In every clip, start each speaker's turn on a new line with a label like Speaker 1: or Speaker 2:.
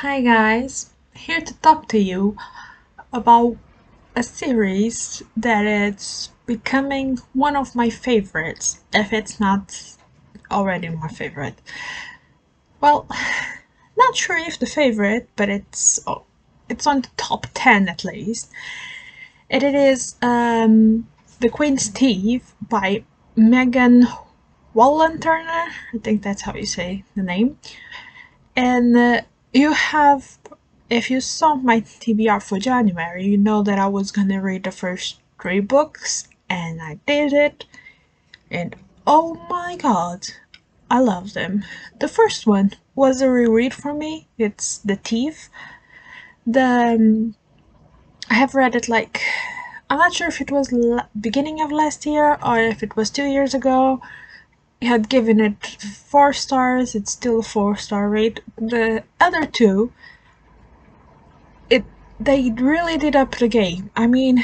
Speaker 1: Hi guys, here to talk to you about a series that is becoming one of my favorites, if it's not already my favorite. Well, not sure if the favorite, but it's on the top 10 at least. And it is The Queen's Thief by Megan Wallenturner. I think that's how you say the name. And you have, if you saw my TBR for January, you know that I was gonna read the first 3 books, and I did it. And oh my god, I love them. The first one was a reread for me. It's The Thief. I have read it I'm not sure if it was beginning of last year or if it was 2 years ago. I had given it 4 stars. It's still a 4-star rate. The other two, they really did up the game. I mean,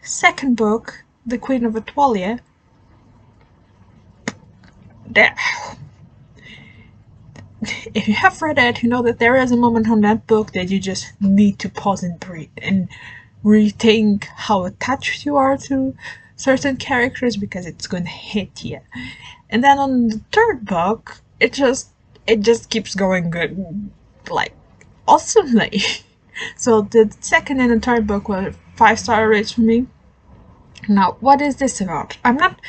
Speaker 1: second book, The Queen of Atwalia, if you have read it, you know that there is a moment on that book that you just need to pause and breathe and rethink how attached you are to certain characters because it's gonna hit you. And then on the third book, it just keeps going good, like awesomely. So the second and the third book were 5-star rates for me. Now, what is this about? I'm not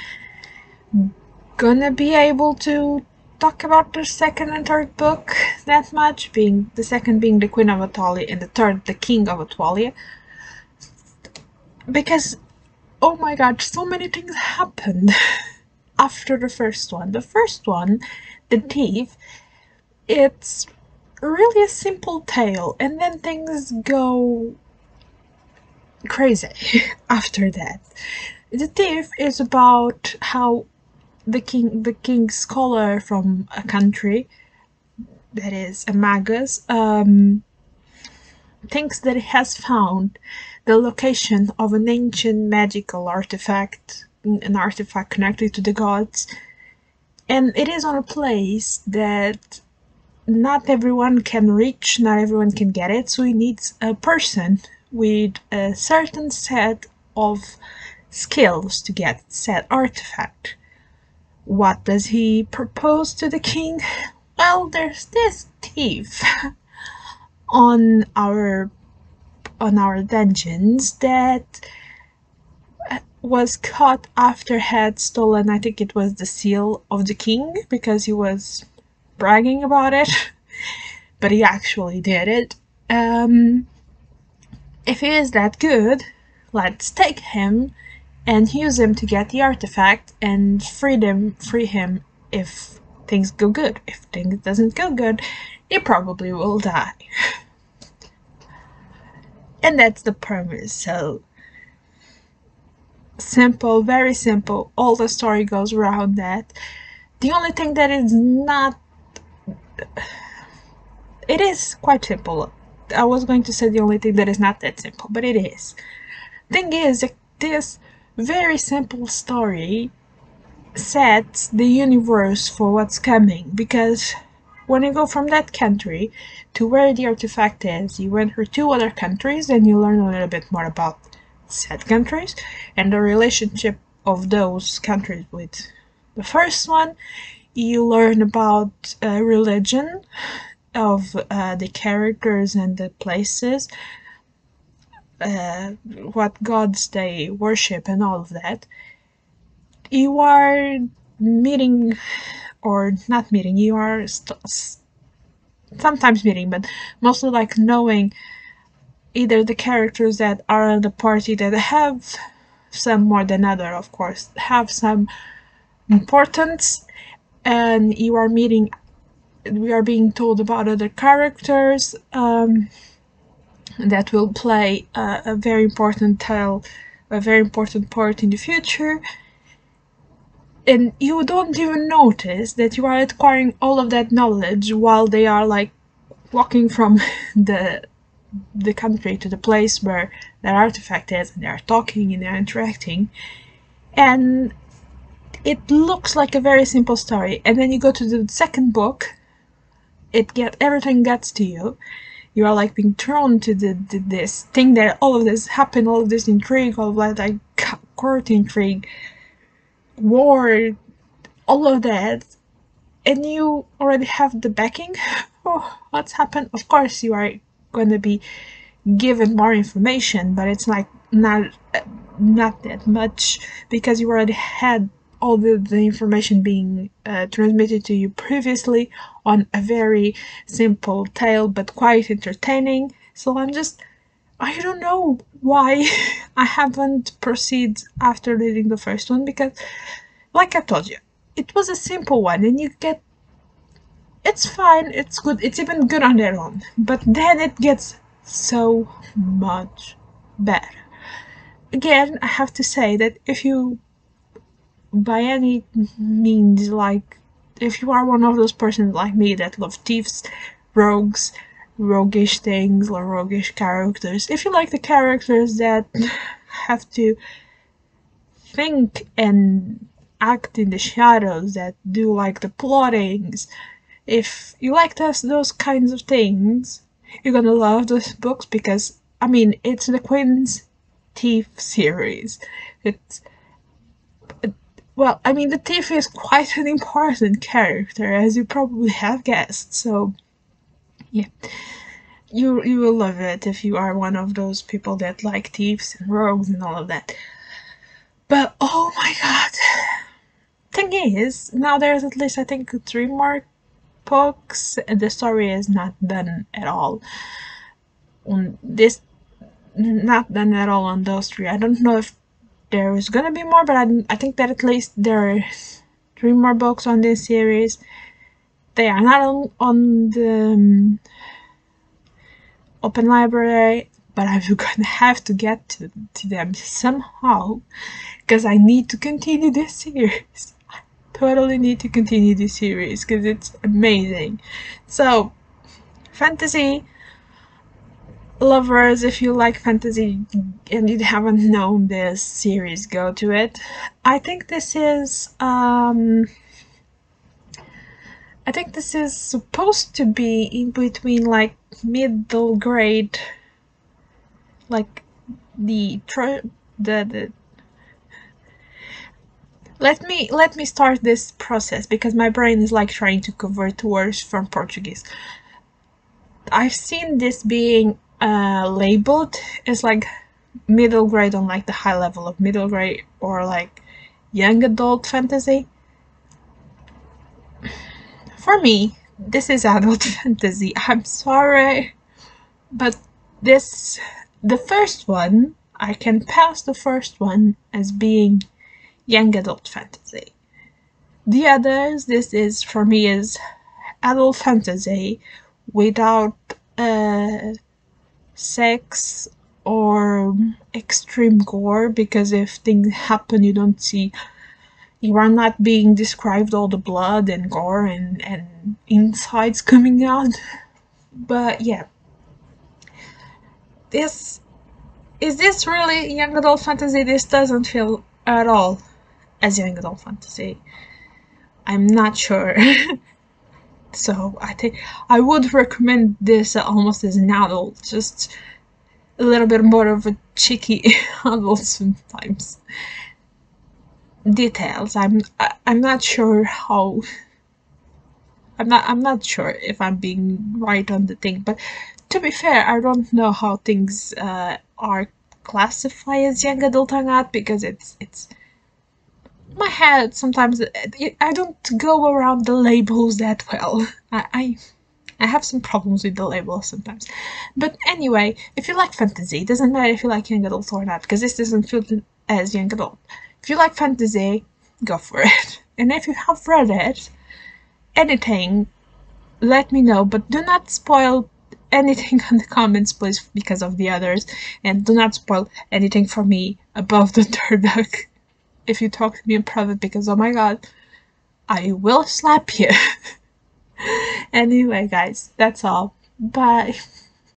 Speaker 1: gonna be able to talk about the second and third book that much, being the second being the Queen of Atwalia and the third the King of Atwalia, because oh my god, so many things happened after the first one. The first one, The Thief, it's really a simple tale, and then things go crazy after that. The Thief is about how the king's scholar from a country that is a magus thinks that he has found the location of an ancient magical artifact, an artifact connected to the gods, and it is on a place that not everyone can reach, not everyone can get it, so he needs a person with a certain set of skills to get said artifact. What does he propose to the king? Well, there's this thief on our dungeons that was caught after had stolen, I think it was the seal of the king, because he was bragging about it, but he actually did it. If he is that good, let's take him and use him to get the artifact and free him if things go good. If things doesn't go good, he probably will die. And that's the premise. So simple, very simple. All the story goes around that. The only thing that is not, it is quite simple. I was going to say the only thing that is not that simple, but it is. Thing is, this very simple story sets the universe for what's coming, because when you go from that country to where the artifact is, you enter 2 other countries and you learn a little bit more about said countries and the relationship of those countries with the first one. You learn about religion of the characters and the places, what gods they worship and all of that. You are meeting, or not meeting, you are sometimes meeting, but mostly like knowing either the characters that are in the party that have some more than other, of course, have some importance, and we are being told about other characters that will play a very important part in the future, and you don't even notice that you are acquiring all of that knowledge while they are like walking from the country to the place where that artifact is, and they are talking and they're interacting, and it looks like a very simple story. And then you go to the second book, everything gets to you. you are like being thrown to this thing that all of this happened, all of this intrigue, all of that like court intrigue, war, all of that, and you already have the backing. Oh, what's happened? Of course, you are going to be given more information, but it's like not that much, because you already had all the information being transmitted to you previously on a very simple tale, but quite entertaining. So I don't know why I haven't proceeded after reading the first one, because like I told you, it was a simple one, and it's fine, it's good, it's even good on their own, but then it gets so much better. Again, I have to say that if you, by any means, like, if you are one of those persons like me that love thieves, rogues, roguish things, or roguish characters, if you like the characters that have to think and act in the shadows, that do like the plottings, if you like those kinds of things, you're gonna love those books, because I mean, it's the Queen's Thief series. It's, well, I mean, the thief is quite an important character, as you probably have guessed. So yeah, you will love it if you are one of those people that like thieves and rogues and all of that. But oh my god, thing is, now there's at least I think 3 more books, and the story is not done at all on this, not done at all on those 3. I don't know if there is gonna be more, but I think that at least there are 3 more books on this series. They are not on the open library, but I'm gonna have to get to them somehow, because I need to continue this series. I totally need to continue this series because it's amazing. So, fantasy lovers, if you like fantasy and you haven't known this series, go to it. I think this is supposed to be in between like middle grade, like the let me start this process, because my brain is like trying to convert words from Portuguese. I've seen this being labeled as like middle grade, on like the high level of middle grade, or like young adult fantasy. For me, this is adult fantasy. I'm sorry, but the first one, I can pass the first one as being young adult fantasy. The others, this is for me is adult fantasy without sex or extreme gore, because if things happen, you are not being described all the blood and gore and insides coming out. But yeah, is this really young adult fantasy? This doesn't feel at all as young adult fantasy. I'm not sure. So I think I would recommend this almost as an adult, just a little bit more of a cheeky adult sometimes. Details. I'm not sure how. I'm not sure if I'm being right on the thing, but to be fair, I don't know how things are classified as young adult or not, because it's my head sometimes. I don't go around the labels that well. I have some problems with the labels sometimes. But anyway, if you like fantasy, it doesn't matter if you like young adult or not, because this doesn't feel as young adult. If you like fantasy, go for it. And if you have read it, anything, let me know, but do not spoil anything on the comments, please, because of the others, and do not spoil anything for me above the third book if you talk to me in private, because oh my god, I will slap you. Anyway guys, that's all. Bye.